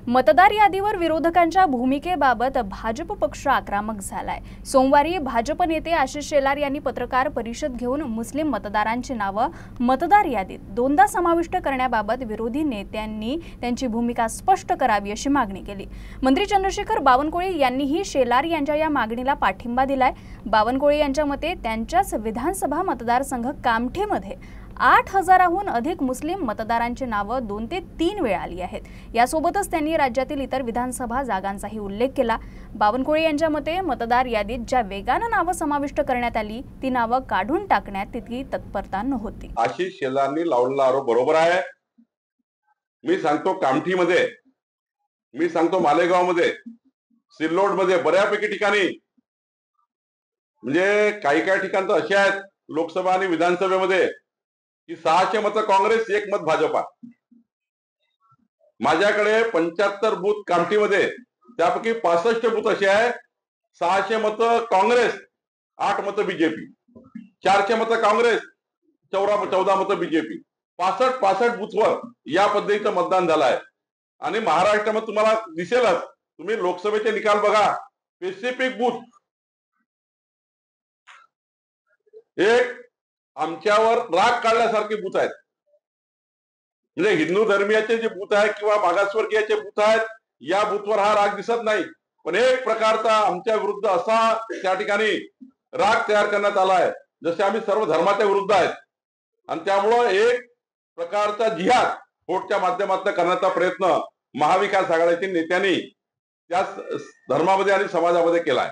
मतदार यादीवर विरोधकांच्या भूमिकेबाबत भाजप पक्ष आक्रमक झालाय। सोमवारी भाजप नेते आशिष शेलार यांनी पत्रकार परिषद घेऊन मुस्लिम मतदारांची नावे मतदार यादीत दोनदा समाविष्ट करण्याबाबत विरोधी नेत्यांनी त्यांची भूमिका स्पष्ट करावी अशी मागणी केली। मंत्री चंद्रशेखर बावनकुळे यांनीही शेलार यांच्या या मागणीला पाठिंबा दिलाय। बावनकुळे यांच्या मते त्यांच्याच विधानसभा मतदारसंघ कामठीमध्ये 8,000हून अधिक मुस्लिम मतदारांची नावे 2 ते 3 वेळा आली आहेत। यासोबतच त्यांनी राज्यातील इतर विधानसभा जागांचाही उल्लेख केला। बावनकुळे यांच्या मते मतदार यादीत ज्या वेगाने नावे समाविष्ट करण्यात आली ती नावे काढून टाकण्यात तितकी तत्परता नव्हती। आशिष शेलारनी लावलेला आरोप बरोबर आहे। मी सांगतो कामठीमध्ये, मी सांगतो मालेगावमध्ये, सिल्लोडमध्ये बऱ्यापैकी ठिकाणी म्हणजे काही ठिकाण तर असे आहेत लोकसभा आणि विधानसभेमध्ये की 600 मत काँग्रेस, 1 मत भाजपा। माझ्याकडे 75 बूथ कामठीमध्ये, त्यापैकी 65 बूथ असे आहे 600 मत काँग्रेस, 8 मत बीजेपी, 400 मत काँग्रेस, 14 मत बीजेपी, 65 बूथवर या पद्धतीचं मतदान झालं आहे। आणि महाराष्ट्रामध्ये तुम्हाला दिसेलच, तुम्ही लोकसभेचे निकाल बघा, स्पेसिफिक बूथ एक आमच्यावर राग काढल्यासारखे बूथ आहेत। म्हणजे हिंदू धर्मीयाचे जे बूथ आहेत किंवा मागासवर्गीयाचे बूथ आहेत, या बूथवर हा राग दिसत नाही, पण एक प्रकारचा आमच्या विरुद्ध असा त्या ठिकाणी राग तयार करण्यात आला आहे जसे आम्ही सर्व धर्माच्या विरुद्ध आहेत। आणि त्यामुळे एक प्रकारचा जिहाद वोटच्या माध्यमातून करण्याचा प्रयत्न महाविकास आघाडीच्या नेत्यांनी त्या धर्मामध्ये आणि समाजामध्ये केला आहे।